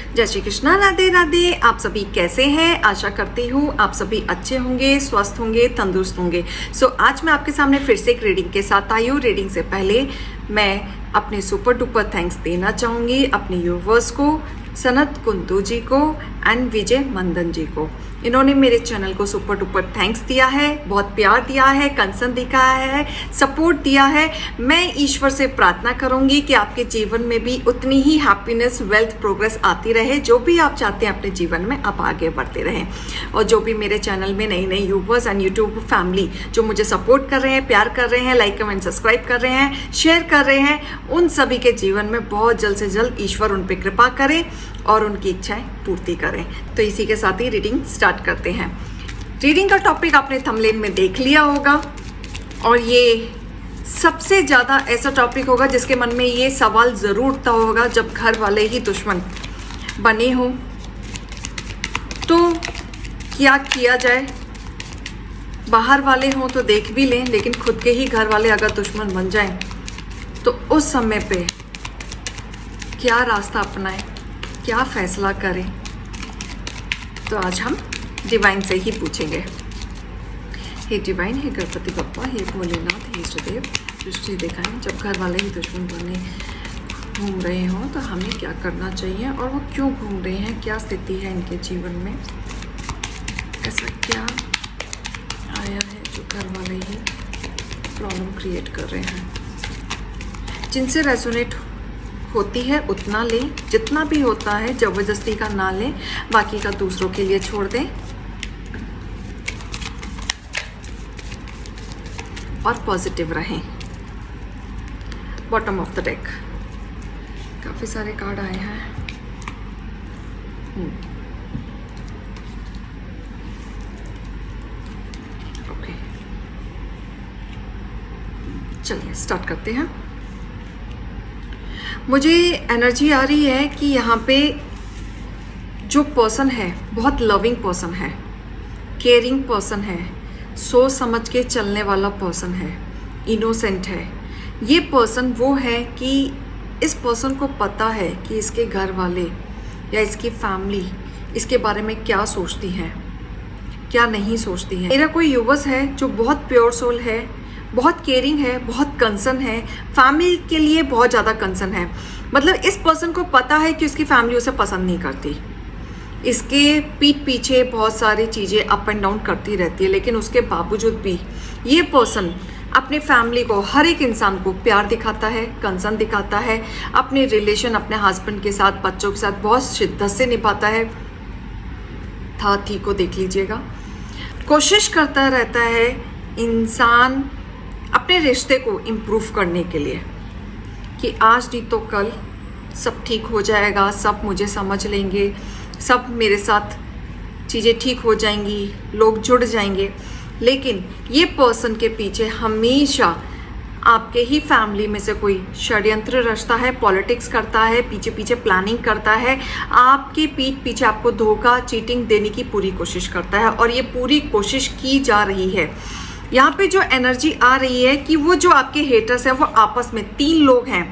जय श्री कृष्णा, राधे राधे। आप सभी कैसे हैं? आशा करती हूँ आप सभी अच्छे होंगे, स्वस्थ होंगे, तंदुरुस्त होंगे। आज मैं आपके सामने फिर से एक रीडिंग के साथ आई हूँ। रीडिंग से पहले मैं अपने सुपर डुपर थैंक्स देना चाहूँगी अपने व्यूअर्स को, सनत कुंदू जी को एंड विजय मंदन जी को। इन्होंने मेरे चैनल को सुपर डुपर थैंक्स दिया है, बहुत प्यार दिया है, कंसर्न दिखाया है, सपोर्ट दिया है। मैं ईश्वर से प्रार्थना करूंगी कि आपके जीवन में भी उतनी ही हैप्पीनेस, वेल्थ, प्रोग्रेस आती रहे। जो भी आप चाहते हैं अपने जीवन में आप आगे बढ़ते रहें। और जो भी मेरे चैनल में नई नई यूट्यूबर्स एंड यूट्यूब फैमिली जो मुझे सपोर्ट कर रहे हैं, प्यार कर रहे हैं, लाइक कमेंट सब्सक्राइब कर रहे हैं, शेयर कर रहे हैं, उन सभी के जीवन में बहुत जल्द से जल्द ईश्वर उन पर कृपा करे और उनकी इच्छाएं पूर्ति करें। तो इसी के साथ ही रीडिंग स्टार्ट करते हैं। रीडिंग का टॉपिक आपने थंबनेल में देख लिया होगा और ये सबसे ज़्यादा ऐसा टॉपिक होगा जिसके मन में ये सवाल ज़रूर उठता होगा, जब घर वाले ही दुश्मन बने हों तो क्या किया जाए। बाहर वाले हों तो देख भी लें, लेकिन खुद के ही घर वाले अगर दुश्मन बन जाएं तो उस समय पे क्या रास्ता अपनाएं, क्या फैसला करें। तो आज हम डिवाइन से ही पूछेंगे। हे डिवाइन, हे गणपति बप्पा, हे भोलेनाथ, हे इष्टदेव, दृष्टि दिखाएं। जब घर वाले ही दुश्मन बने घूम रहे हों तो हमें क्या करना चाहिए और वो क्यों घूम रहे हैं, क्या स्थिति है इनके जीवन में, ऐसा क्या आया है जो घर वाले ही प्रॉब्लम क्रिएट कर रहे हैं। जिनसे रेजोनेट होती है उतना लें, जितना भी होता है जबरदस्ती का ना लें, बाकी का दूसरों के लिए छोड़ दें और पॉजिटिव रहें। बॉटम ऑफ द डेक काफ़ी सारे कार्ड आए हैं। ओके, चलिए स्टार्ट करते हैं। मुझे एनर्जी आ रही है कि यहाँ पे जो पर्सन है बहुत लविंग पर्सन है, केयरिंग पर्सन है, सोच समझ के चलने वाला पर्सन है, इनोसेंट है। ये पर्सन वो है कि इस पर्सन को पता है कि इसके घर वाले या इसकी फैमिली इसके बारे में क्या सोचती है, क्या नहीं सोचती है। मेरा कोई यूवर्स है जो बहुत प्योर सोल है, बहुत केयरिंग है, बहुत कंसर्न है, फैमिली के लिए बहुत ज़्यादा कंसर्न है। मतलब इस पर्सन को पता है कि उसकी फैमिली उसे पसंद नहीं करती, इसके पीठ पीछे बहुत सारी चीज़ें अप एंड डाउन करती रहती है, लेकिन उसके बावजूद भी ये पर्सन अपने फैमिली को, हर एक इंसान को प्यार दिखाता है, कंसर्न दिखाता है, अपने रिलेशन अपने हस्बैंड के साथ, बच्चों के साथ बहुत शिद्दत से निभाता है। था थी को देख लीजिएगा। कोशिश करता रहता है इंसान अपने रिश्ते को इम्प्रूव करने के लिए कि आज नहीं तो कल सब ठीक हो जाएगा, सब मुझे समझ लेंगे, सब मेरे साथ चीज़ें ठीक हो जाएंगी, लोग जुड़ जाएंगे। लेकिन ये पर्सन के पीछे हमेशा आपके ही फैमिली में से कोई षड्यंत्र रचता है, पॉलिटिक्स करता है, पीछे पीछे प्लानिंग करता है, आपके पीठ पीछे आपको धोखा, चीटिंग देने की पूरी कोशिश करता है। और ये पूरी कोशिश की जा रही है। यहाँ पे जो एनर्जी आ रही है कि वो जो आपके हेटर्स हैं वो आपस में 3 लोग हैं,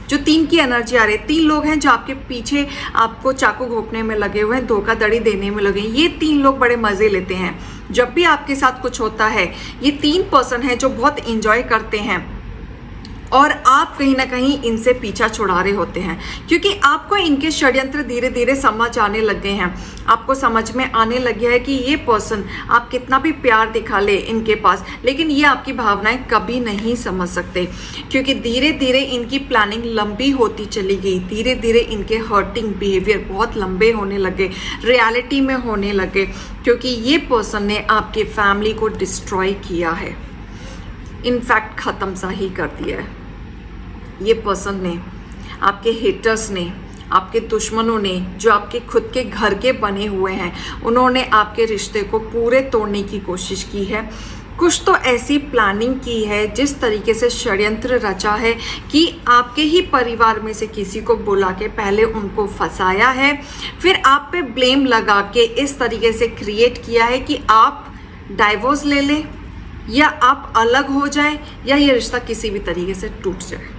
जो 3 की एनर्जी आ रही है। 3 लोग हैं जो आपके पीछे आपको चाकू घोंपने में लगे हुए हैं, धोखाधड़ी देने में लगे हैं। ये 3 लोग बड़े मज़े लेते हैं जब भी आपके साथ कुछ होता है। ये 3 पर्सन हैं जो बहुत इंजॉय करते हैं और आप कहीं ना कहीं इनसे पीछा छुड़ा रहे होते हैं, क्योंकि आपको इनके षड्यंत्र धीरे धीरे समझ आने लग गए हैं। आपको समझ में आने लग गया है कि ये पर्सन आप कितना भी प्यार दिखा ले इनके पास, लेकिन ये आपकी भावनाएं कभी नहीं समझ सकते, क्योंकि धीरे धीरे इनकी प्लानिंग लंबी होती चली गई। धीरे धीरे इनके हर्टिंग बिहेवियर बहुत लंबे होने लगे, रियलिटी में होने लगे, क्योंकि ये पर्सन ने आपके फैमिली को डिस्ट्रॉय किया है, इनफैक्ट ख़त्म सा ही कर दिया है। ये पर्सन ने, आपके हेटर्स ने, आपके दुश्मनों ने, जो आपके खुद के घर के बने हुए हैं, उन्होंने आपके रिश्ते को पूरे तोड़ने की कोशिश की है। कुछ तो ऐसी प्लानिंग की है, जिस तरीके से षड्यंत्र रचा है कि आपके ही परिवार में से किसी को बुला के पहले उनको फंसाया है, फिर आप पे ब्लेम लगा के इस तरीके से क्रिएट किया है कि आप डाइवोर्स ले लें या आप अलग हो जाएं या ये रिश्ता किसी भी तरीके से टूट जाए।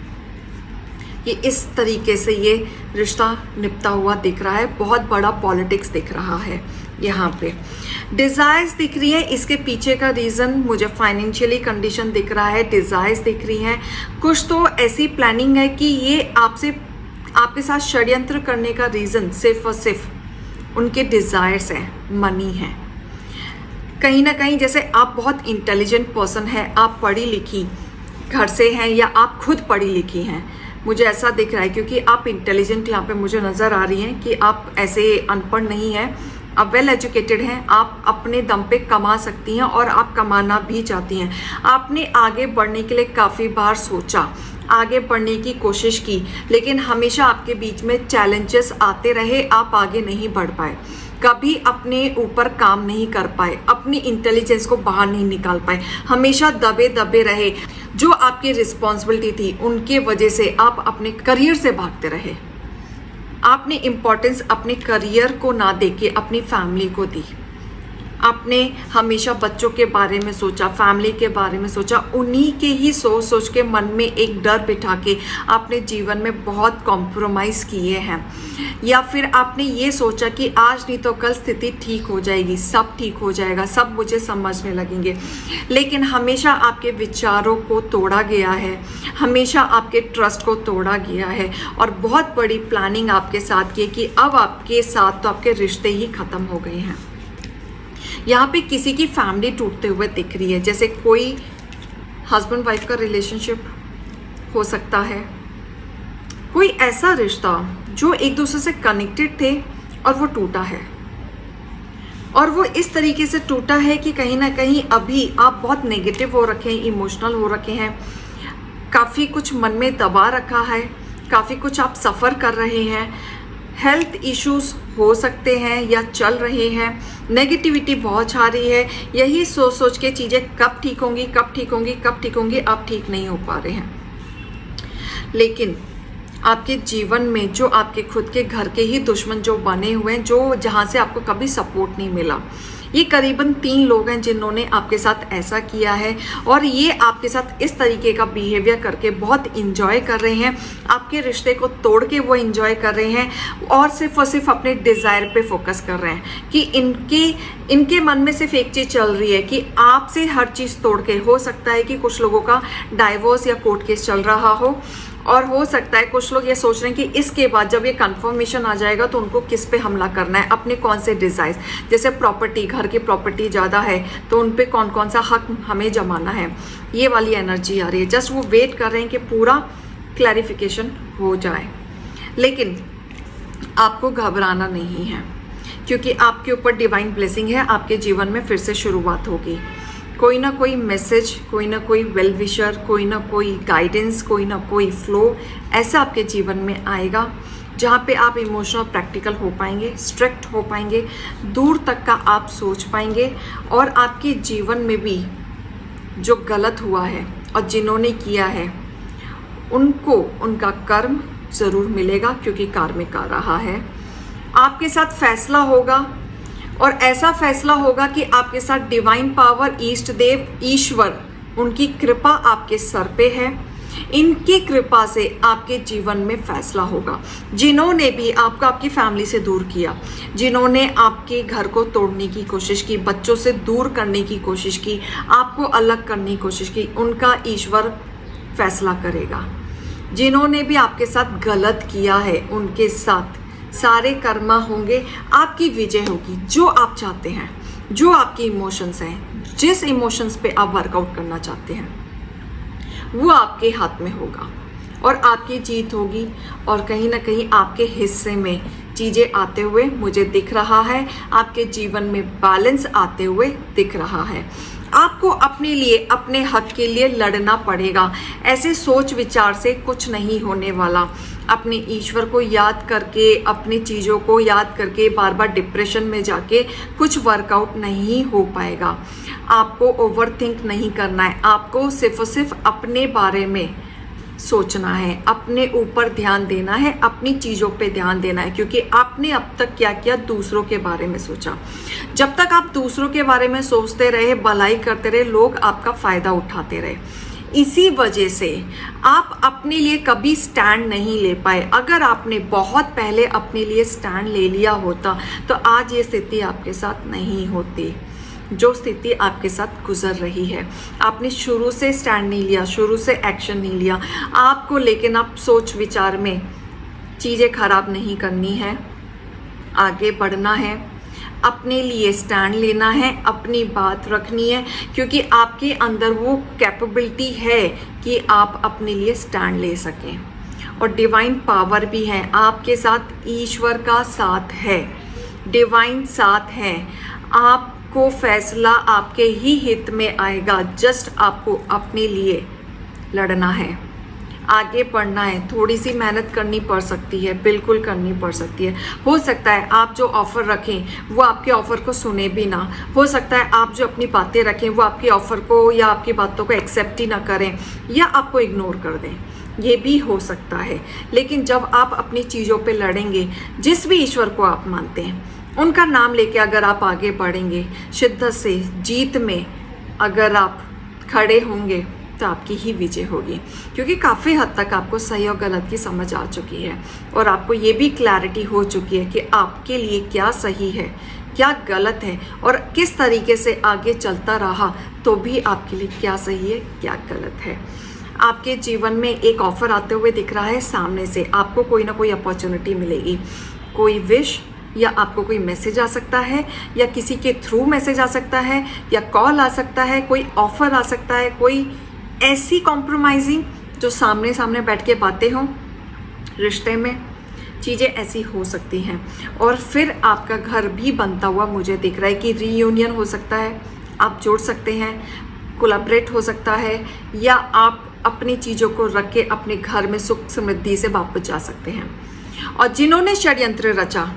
कि इस तरीके से ये रिश्ता निपटा हुआ दिख रहा है, बहुत बड़ा पॉलिटिक्स दिख रहा है यहाँ पे। डिज़ायर्स दिख रही है, इसके पीछे का रीज़न मुझे फाइनेंशियली कंडीशन दिख रहा है, डिज़ायर्स दिख रही हैं। कुछ तो ऐसी प्लानिंग है कि ये आपके साथ षड्यंत्र करने का रीज़न सिर्फ और सिर्फ उनके डिज़ायर्स हैं, मनी है। कहीं ना कहीं जैसे आप बहुत इंटेलिजेंट पर्सन है, आप पढ़ी लिखी घर से हैं या आप खुद पढ़ी लिखी हैं, मुझे ऐसा दिख रहा है, क्योंकि आप इंटेलिजेंट यहाँ पे मुझे नज़र आ रही हैं कि आप ऐसे अनपढ़ नहीं हैं, आप वेल एजुकेटेड हैं, आप अपने दम पे कमा सकती हैं और आप कमाना भी चाहती हैं। आपने आगे बढ़ने के लिए काफ़ी बार सोचा, आगे बढ़ने की कोशिश की, लेकिन हमेशा आपके बीच में चैलेंजेस आते रहे, आप आगे नहीं बढ़ पाए, कभी अपने ऊपर काम नहीं कर पाए, अपनी इंटेलिजेंस को बाहर नहीं निकाल पाए, हमेशा दबे दबे रहे। जो आपकी रिस्पॉन्सिबिलिटी थी उनके वजह से आप अपने करियर से भागते रहे। आपने इम्पोर्टेंस अपने करियर को ना देके अपनी फैमिली को दी। आपने हमेशा बच्चों के बारे में सोचा, फैमिली के बारे में सोचा, उन्हीं के ही सोच सोच के मन में एक डर बिठा के आपने जीवन में बहुत कॉम्प्रोमाइज़ किए हैं। या फिर आपने ये सोचा कि आज नहीं तो कल स्थिति ठीक हो जाएगी, सब ठीक हो जाएगा, सब मुझे समझने लगेंगे, लेकिन हमेशा आपके विचारों को तोड़ा गया है, हमेशा आपके ट्रस्ट को तोड़ा गया है और बहुत बड़ी प्लानिंग आपके साथ की कि अब आपके साथ तो आपके रिश्ते ही ख़त्म हो गए हैं। यहाँ पे किसी की फैमिली टूटते हुए दिख रही है, जैसे कोई हस्बैंड वाइफ का रिलेशनशिप हो सकता है, कोई ऐसा रिश्ता जो एक दूसरे से कनेक्टेड थे और वो टूटा है, और वो इस तरीके से टूटा है कि कहीं ना कहीं अभी आप बहुत नेगेटिव हो रखे हैं, इमोशनल हो रखे हैं, काफ़ी कुछ मन में दबा रखा है, काफ़ी कुछ आप सफ़र कर रहे हैं, हेल्थ इश्यूज हो सकते हैं या चल रहे हैं, नेगेटिविटी बहुत छा रही है, यही सोच सोच के चीज़ें कब ठीक होंगी, कब ठीक होंगी, कब ठीक होंगी, आप ठीक नहीं हो पा रहे हैं। लेकिन आपके जीवन में जो आपके खुद के घर के ही दुश्मन जो बने हुए हैं, जो जहाँ से आपको कभी सपोर्ट नहीं मिला, ये करीबन 3 लोग हैं जिन्होंने आपके साथ ऐसा किया है और ये आपके साथ इस तरीके का बिहेवियर करके बहुत इंजॉय कर रहे हैं, आपके रिश्ते को तोड़ के वो इंजॉय कर रहे हैं और सिर्फ अपने डिज़ायर पे फोकस कर रहे हैं कि इनके मन में सिर्फ एक चीज़ चल रही है कि आपसे हर चीज़ तोड़ के। हो सकता है कि कुछ लोगों का डाइवोर्स या कोर्ट केस चल रहा हो, और हो सकता है कुछ लोग ये सोच रहे हैं कि इसके बाद जब ये कंफर्मेशन आ जाएगा तो उनको किस पे हमला करना है, अपने कौन से डिज़ायर्स, जैसे प्रॉपर्टी, घर की प्रॉपर्टी ज़्यादा है तो उन पे कौन कौन सा हक हमें जमाना है, ये वाली एनर्जी आ रही है। जस्ट वो वेट कर रहे हैं कि पूरा क्लैरिफिकेशन हो जाए। लेकिन आपको घबराना नहीं है, क्योंकि आपके ऊपर डिवाइन ब्लेसिंग है, आपके जीवन में फिर से शुरुआत होगी। कोई ना कोई मैसेज, कोई ना कोई वेल विशर, कोई ना कोई गाइडेंस, कोई ना कोई फ्लो ऐसा आपके जीवन में आएगा जहाँ पे आप इमोशनल प्रैक्टिकल हो पाएंगे, स्ट्रिक्ट हो पाएंगे, दूर तक का आप सोच पाएंगे और आपके जीवन में भी जो गलत हुआ है और जिन्होंने किया है उनको उनका कर्म ज़रूर मिलेगा, क्योंकि कार्मिक आ रहा है। आपके साथ फैसला होगा और ऐसा फैसला होगा कि आपके साथ डिवाइन पावर, ईष्ट देव, ईश्वर, उनकी कृपा आपके सर पे है। इनकी कृपा से आपके जीवन में फैसला होगा। जिन्होंने भी आपको आपकी फैमिली से दूर किया, जिन्होंने आपके घर को तोड़ने की कोशिश की, बच्चों से दूर करने की कोशिश की, आपको अलग करने की कोशिश की, उनका ईश्वर फैसला करेगा। जिन्होंने भी आपके साथ गलत किया है उनके साथ सारे कर्मा होंगे, आपकी विजय होगी। जो आप चाहते हैं, जो आपके इमोशंस हैं, जिस इमोशंस पे आप वर्कआउट करना चाहते हैं, वो आपके हाथ में होगा और आपकी जीत होगी। और कहीं ना कहीं आपके हिस्से में चीज़ें आते हुए मुझे दिख रहा है, आपके जीवन में बैलेंस आते हुए दिख रहा है। आपको अपने लिए, अपने हक के लिए लड़ना पड़ेगा। ऐसे सोच विचार से कुछ नहीं होने वाला। अपने ईश्वर को याद करके, अपनी चीज़ों को याद करके बार बार डिप्रेशन में जाके कुछ वर्कआउट नहीं हो पाएगा। आपको ओवरथिंक नहीं करना है, आपको सिर्फ और सिर्फ अपने बारे में सोचना है, अपने ऊपर ध्यान देना है, अपनी चीज़ों पे ध्यान देना है, क्योंकि आपने अब तक क्या किया, दूसरों के बारे में सोचा। जब तक आप दूसरों के बारे में सोचते रहे, भलाई करते रहे, लोग आपका फ़ायदा उठाते रहे। इसी वजह से आप अपने लिए कभी स्टैंड नहीं ले पाए। अगर आपने बहुत पहले अपने लिए स्टैंड ले लिया होता तो आज ये स्थिति आपके साथ नहीं होती, जो स्थिति आपके साथ गुजर रही है। आपने शुरू से स्टैंड नहीं लिया, शुरू से एक्शन नहीं लिया आपको, लेकिन आप सोच विचार में चीज़ें खराब नहीं करनी है, आगे बढ़ना है, अपने लिए स्टैंड लेना है, अपनी बात रखनी है, क्योंकि आपके अंदर वो कैपेबिलिटी है कि आप अपने लिए स्टैंड ले सकें। और डिवाइन पावर भी है आपके साथ, ईश्वर का साथ है, डिवाइन साथ है। आपको फैसला आपके ही हित में आएगा, जस्ट आपको अपने लिए लड़ना है, आगे बढ़ना है। थोड़ी सी मेहनत करनी पड़ सकती है, बिल्कुल करनी पड़ सकती है। हो सकता है आप जो ऑफ़र रखें वो आपके ऑफ़र को सुने भी ना, हो सकता है आप जो अपनी बातें रखें वो आपके ऑफ़र को या आपकी बातों को एक्सेप्ट ही ना करें या आपको इग्नोर कर दें, ये भी हो सकता है। लेकिन जब आप अपनी चीज़ों पे लड़ेंगे, जिस भी ईश्वर को आप मानते हैं उनका नाम लेके अगर आप आगे बढ़ेंगे, शिद्दत से जीत में अगर आप खड़े होंगे तो आपकी ही विजय होगी। क्योंकि काफ़ी हद तक आपको सही और गलत की समझ आ चुकी है और आपको ये भी क्लैरिटी हो चुकी है कि आपके लिए क्या सही है, क्या गलत है, और किस तरीके से आगे चलता रहा तो भी आपके लिए क्या सही है, क्या गलत है। आपके जीवन में एक ऑफ़र आते हुए दिख रहा है सामने से, आपको कोई ना कोई अपॉर्चुनिटी मिलेगी, कोई विश या आपको कोई मैसेज आ सकता है या किसी के थ्रू मैसेज आ सकता है या कॉल आ सकता है, कोई ऑफ़र आ सकता है, कोई ऐसी कॉम्प्रोमाइजिंग जो सामने सामने बैठ के बातें हों, रिश्ते में चीज़ें ऐसी हो सकती हैं। और फिर आपका घर भी बनता हुआ मुझे दिख रहा है कि रीयूनियन हो सकता है, आप जोड़ सकते हैं, कोलैबोरेट हो सकता है, या आप अपनी चीज़ों को रख के अपने घर में सुख समृद्धि से वापस जा सकते हैं। और जिन्होंने षड्यंत्र रचा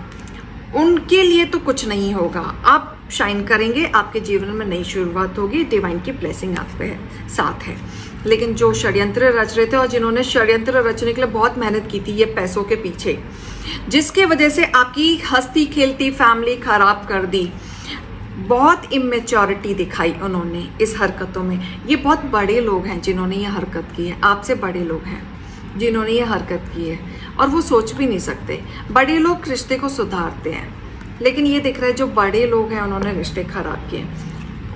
उनके लिए तो कुछ नहीं होगा, आप शाइन करेंगे, आपके जीवन में नई शुरुआत होगी, डिवाइन की ब्लेसिंग आप पे साथ है। लेकिन जो षड्यंत्र रच रहे थे और जिन्होंने षड्यंत्र रचने के लिए बहुत मेहनत की थी ये पैसों के पीछे, जिसके वजह से आपकी हंसती खेलती फैमिली खराब कर दी, बहुत इमेच्योरिटी दिखाई उन्होंने इस हरकतों में। ये बहुत बड़े लोग हैं जिन्होंने ये हरकत की है, आपसे बड़े लोग हैं जिन्होंने ये हरकत की है और वो सोच भी नहीं सकते। बड़े लोग रिश्ते को सुधारते हैं, लेकिन ये दिख रहा है जो बड़े लोग हैं उन्होंने रिश्ते खराब किए,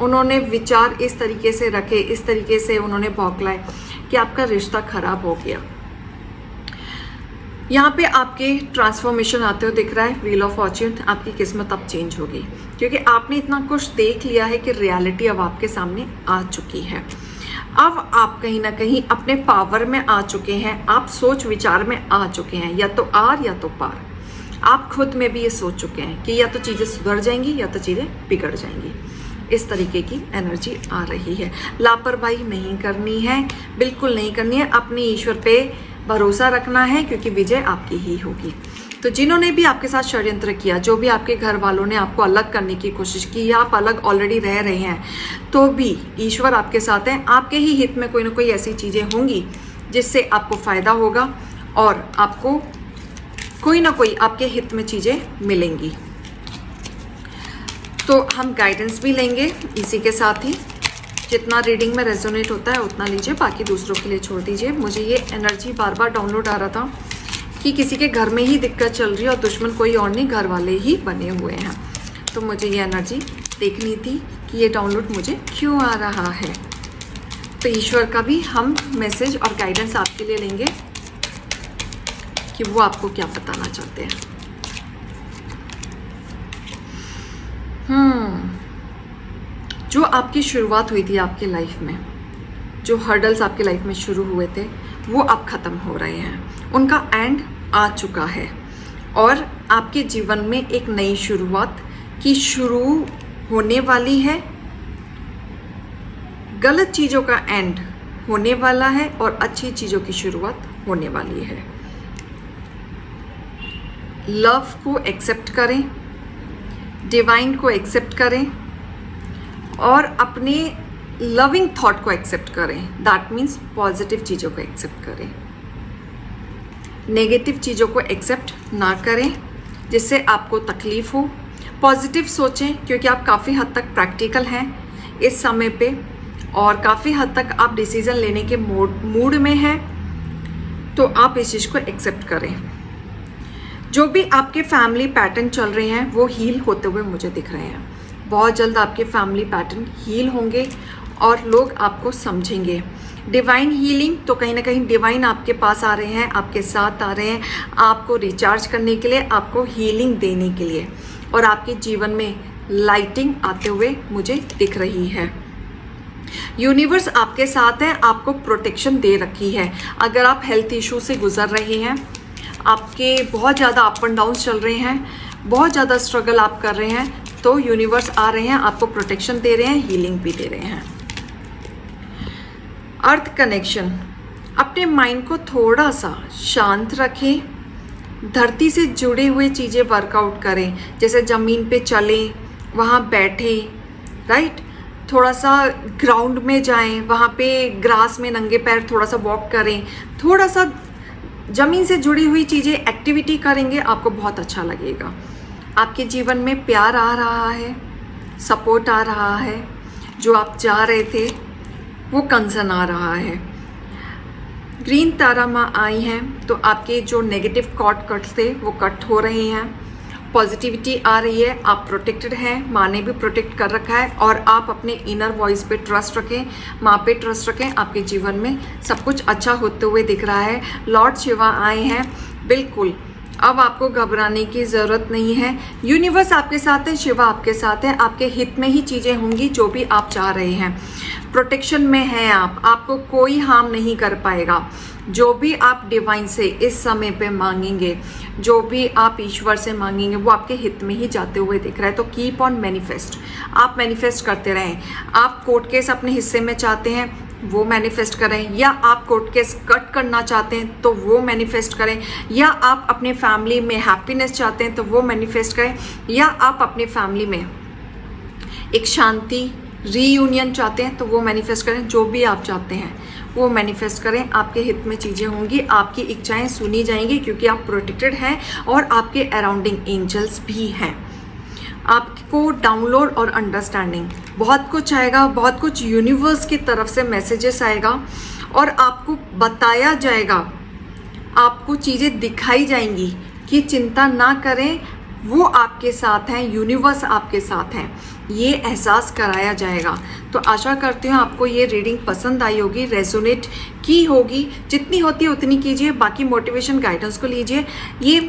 उन्होंने विचार इस तरीके से रखे, इस तरीके से उन्होंने बौखलाए कि आपका रिश्ता खराब हो गया। यहाँ पे आपके ट्रांसफॉर्मेशन आते हुए दिख रहा है, व्हील ऑफ फॉर्च्यून, आपकी किस्मत अब चेंज होगी क्योंकि आपने इतना कुछ देख लिया है कि रियलिटी अब आपके सामने आ चुकी है। अब आप कहीं ना कहीं अपने पावर में आ चुके हैं, आप सोच विचार में आ चुके हैं, या तो आर या तो पार। आप खुद में भी ये सोच चुके हैं कि या तो चीज़ें सुधर जाएंगी या तो चीज़ें बिगड़ जाएंगी। इस तरीके की एनर्जी आ रही है। लापरवाही नहीं करनी है, बिल्कुल नहीं करनी है, अपने ईश्वर पे भरोसा रखना है क्योंकि विजय आपकी ही होगी। तो जिन्होंने भी आपके साथ षड्यंत्र किया, जो भी आपके घर वालों ने आपको अलग करने की कोशिश की या आप अलग ऑलरेडी रह रहे हैं, तो भी ईश्वर आपके साथ हैं। आपके ही हित में कोई ना कोई ऐसी चीज़ें होंगी जिससे आपको फ़ायदा होगा और आपको कोई ना कोई आपके हित में चीज़ें मिलेंगी। तो हम गाइडेंस भी लेंगे इसी के साथ ही। जितना रीडिंग में रेजोनेट होता है उतना लीजिए, बाकी दूसरों के लिए छोड़ दीजिए। मुझे ये एनर्जी बार बार डाउनलोड आ रहा था कि किसी के घर में ही दिक्कत चल रही है और दुश्मन कोई और नहीं, घर वाले ही बने हुए हैं। तो मुझे ये एनर्जी देखनी थी कि ये डाउनलोड मुझे क्यों आ रहा है। तो ईश्वर का भी हम मैसेज और गाइडेंस आपके लिए लेंगे कि वो आपको क्या बताना चाहते हैं। जो आपकी शुरुआत हुई थी आपकी लाइफ में, जो हर्डल्स आपकी लाइफ में शुरू हुए थे वो अब ख़त्म हो रहे हैं, उनका एंड आ चुका है और आपके जीवन में एक नई शुरुआत की शुरू होने वाली है। गलत चीज़ों का एंड होने वाला है और अच्छी चीज़ों की शुरुआत होने वाली है। लव को एक्सेप्ट करें, डिवाइन को एक्सेप्ट करें और अपने लविंग थॉट को एक्सेप्ट करें। दैट मीन्स पॉजिटिव चीज़ों को एक्सेप्ट करें, नेगेटिव चीज़ों को एक्सेप्ट ना करें जिससे आपको तकलीफ़ हो। पॉजिटिव सोचें क्योंकि आप काफ़ी हद तक प्रैक्टिकल हैं इस समय पे। और काफ़ी हद तक आप डिसीज़न लेने के मूड में हैं, तो आप इस चीज़ को एक्सेप्ट करें। जो भी आपके फैमिली पैटर्न चल रहे हैं वो हील होते हुए मुझे दिख रहे हैं। बहुत जल्द आपके फैमिली पैटर्न हील होंगे और लोग आपको समझेंगे। डिवाइन हीलिंग, तो कहीं ना कहीं डिवाइन आपके पास आ रहे हैं, आपके साथ आ रहे हैं, आपको रिचार्ज करने के लिए, आपको हीलिंग देने के लिए, और आपके जीवन में लाइटिंग आते हुए मुझे दिख रही है। यूनिवर्स आपके साथ है, आपको प्रोटेक्शन दे रखी है। अगर आप हेल्थ इशू से गुजर रहे हैं, आपके बहुत ज़्यादा अप एंड डाउन चल रहे हैं, बहुत ज़्यादा स्ट्रगल आप कर रहे हैं, तो यूनिवर्स आ रहे हैं, आपको प्रोटेक्शन दे रहे हैं, हीलिंग भी दे रहे हैं। अर्थ कनेक्शन, अपने माइंड को थोड़ा सा शांत रखें, धरती से जुड़े हुए चीज़ें वर्कआउट करें, जैसे ज़मीन पे चलें, वहाँ बैठें, राइट, थोड़ा सा ग्राउंड में जाएं, वहाँ पे ग्रास में नंगे पैर थोड़ा सा वॉक करें, थोड़ा सा ज़मीन से जुड़ी हुई चीज़ें एक्टिविटी करेंगे, आपको बहुत अच्छा लगेगा। आपके जीवन में प्यार आ रहा है, सपोर्ट आ रहा है, जो आप चाह रहे थे वो कंसर्न आ रहा है। ग्रीन तारा माँ आई हैं, तो आपके जो नेगेटिव कट थे वो कट हो रहे हैं, पॉजिटिविटी आ रही है, आप प्रोटेक्टेड हैं, माँ ने भी प्रोटेक्ट कर रखा है, और आप अपने इनर वॉइस पे ट्रस्ट रखें, माँ पे ट्रस्ट रखें, आपके जीवन में सब कुछ अच्छा होते हुए दिख रहा है। लॉर्ड शिवा आए हैं, बिल्कुल अब आपको घबराने की ज़रूरत नहीं है। यूनिवर्स आपके साथ है, शिवा आपके साथ है, आपके हित में ही चीज़ें होंगी जो भी आप चाह रहे हैं। प्रोटेक्शन में हैं आप, आपको कोई हार्म नहीं कर पाएगा। जो भी आप डिवाइन से इस समय पे मांगेंगे, जो भी आप ईश्वर से मांगेंगे, वो आपके हित में ही जाते हुए दिख रहा है। तो कीप ऑन मैनिफेस्ट, आप मैनिफेस्ट करते रहें। आप कोर्ट केस अपने हिस्से में चाहते हैं, वो मैनिफेस्ट करें, या आप कोर्ट केस कट करना चाहते हैं तो वो मैनिफेस्ट करें, या आप अपने फैमिली में हैप्पीनेस चाहते हैं तो वो मैनिफेस्ट करें, या आप अपने फैमिली में एक शांति रीयूनियन चाहते हैं तो वो मैनिफेस्ट करें। जो भी आप चाहते हैं वो मैनिफेस्ट करें, आपके हित में चीज़ें होंगी, आपकी इच्छाएं सुनी जाएंगी, क्योंकि आप प्रोटेक्टेड हैं और आपके अराउंडिंग एंजल्स भी हैं। आपको डाउनलोड और अंडरस्टैंडिंग बहुत कुछ आएगा, बहुत कुछ यूनिवर्स की तरफ से मैसेजेस आएगा, और आपको बताया जाएगा, आपको चीज़ें दिखाई जाएंगी कि चिंता ना करें, वो आपके साथ हैं, यूनिवर्स आपके साथ हैं, ये एहसास कराया जाएगा। तो आशा करती हूँ आपको ये रीडिंग पसंद आई होगी, रेजोनेट की होगी। जितनी होती है उतनी कीजिए, बाकी मोटिवेशन गाइडेंस को लीजिए। ये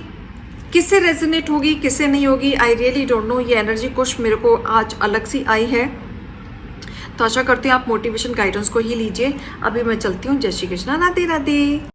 किससे रेजोनेट होगी, किससे नहीं होगी, आई रियली डोंट नो। ये एनर्जी कुछ मेरे को आज अलग सी आई है, तो आशा करती हूँ आप मोटिवेशन गाइडेंस को ही लीजिए। अभी मैं चलती हूँ। जय श्री कृष्णा, राधे राधे।